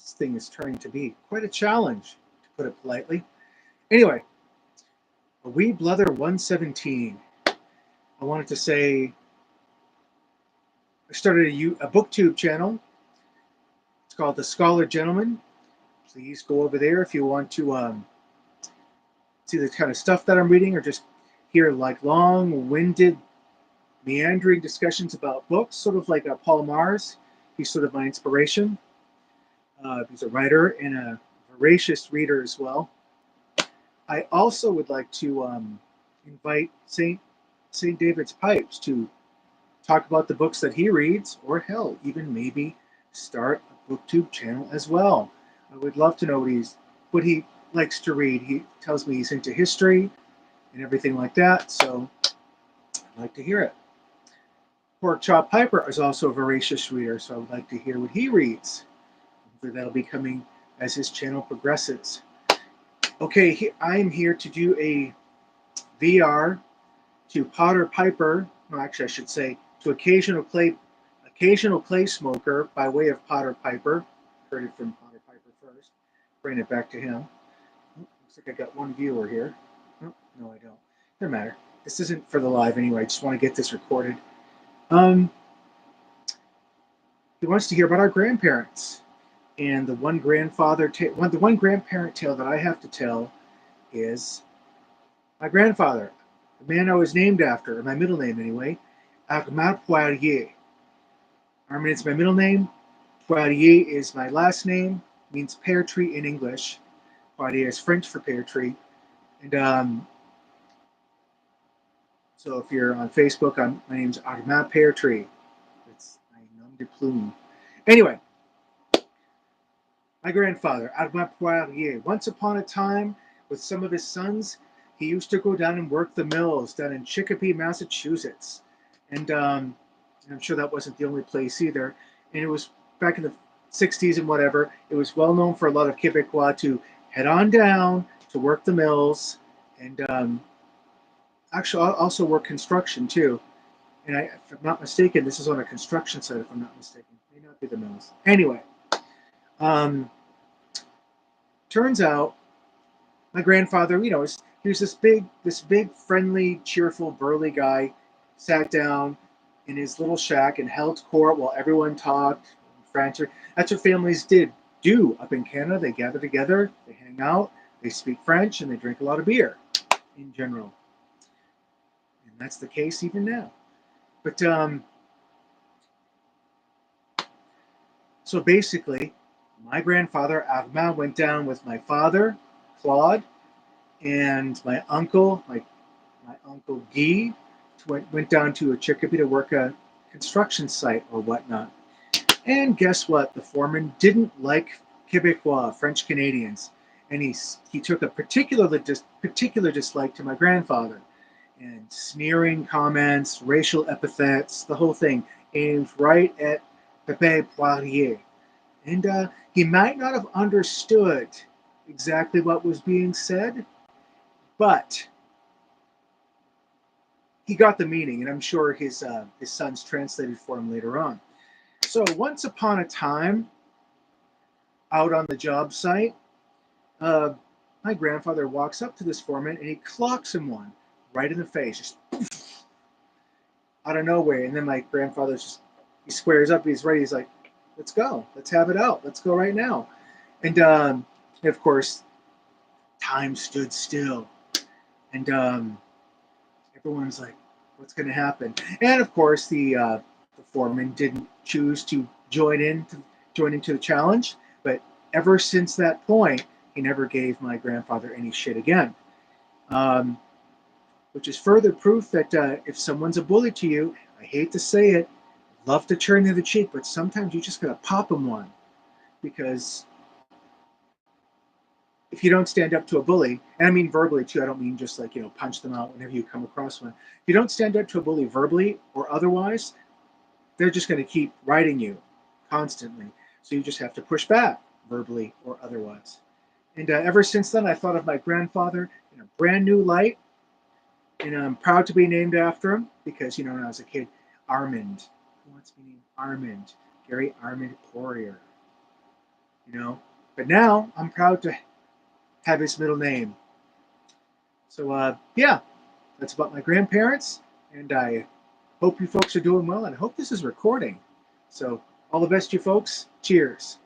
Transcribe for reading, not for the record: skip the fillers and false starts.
this thing is turning to be quite a challenge, to put it politely. Anyway, a wee Blether 117. I wanted to say I started a BookTube channel. It's called The Scholar Gentleman. Please go over there if you want to see the kind of stuff that I'm reading, or just hear like long-winded, meandering discussions about books, sort of like Paul Mars. He's sort of my inspiration. He's a writer and a voracious reader as well. I also would like to invite St. David's Pipes to talk about the books that he reads, or hell, even maybe start a BookTube channel as well. I would love to know what he likes to read. He tells me he's into history and everything like that, so I'd like to hear it. Pork Chop Piper is also a voracious reader, so I would like to hear what he reads. Hopefully that'll be coming as his channel progresses. Okay, I am here to do a VR to Potter Piper. No, actually, I should say to occasional clay smoker by way of Potter Piper. Heard it from Potter Piper first. Bring it back to him. Oh, looks like I got one viewer here. Oh, no, I don't. Doesn't matter. This isn't for the live anyway. I just want to get this recorded. He wants to hear about our grandparents. And the one grandparent tale that I have to tell is my grandfather, the man I was named after, my middle name anyway, Armand Poirier. Armand is my middle name. Poirier is my last name, means pear tree in English. Poirier is French for pear tree. And so if you're on Facebook, my name's Armand Pear Tree. It's my nom de plume. Anyway, my grandfather, Armand Poirier, once upon a time, with some of his sons, he used to go down and work the mills down in Chicopee, Massachusetts. And I'm sure that wasn't the only place either. And it was back in the 60s and whatever. It was well known for a lot of Quebecois to head on down to work the mills, and actually also work construction too. And if I'm not mistaken, this is on a construction site, if I'm not mistaken. It may not be the mills. Anyway, turns out my grandfather, he was this big, friendly, cheerful, burly guy, sat down in his little shack and held court while everyone talked. French. That's what families do up in Canada. They gather together, they hang out, they speak French, and they drink a lot of beer in general. And that's the case even now. But so basically, my grandfather Armand went down with my father, Claude, and my uncle, my uncle Guy, went down to a Chicopee to work a construction site or whatnot. And guess what? The foreman didn't like Quebecois, French Canadians, and he took a particular dislike to my grandfather, and sneering comments, racial epithets, the whole thing aimed right at Pépere Poirier. And he might not have understood exactly what was being said, but he got the meaning, and I'm sure his sons translated for him later on. So once upon a time, out on the job site, my grandfather walks up to this foreman and he clocks him one right in the face, just poof, out of nowhere. And then my grandfather he squares up, he's ready, he's like, let's go, let's have it out, let's go right now. And of course, time stood still. And everyone's like, what's going to happen? And of course, the foreman didn't choose to join into the challenge. But ever since that point, he never gave my grandfather any shit again. Which is further proof that if someone's a bully to you, I hate to say it, love to turn the other cheek, but sometimes you just gotta pop them one. Because if you don't stand up to a bully, and I mean verbally too, I don't mean just like, punch them out whenever you come across one. If you don't stand up to a bully verbally or otherwise, they're just going to keep riding you constantly. So you just have to push back verbally or otherwise. And ever since then, I thought of my grandfather in a brand new light. And I'm proud to be named after him because, when I was a kid, Armand. Who wants to be named Armand? Gary Armand Poirier. you know. But now I'm proud to have his middle name. So yeah, that's about my grandparents, and I hope you folks are doing well, and I hope this is recording. So all the best, you folks. Cheers.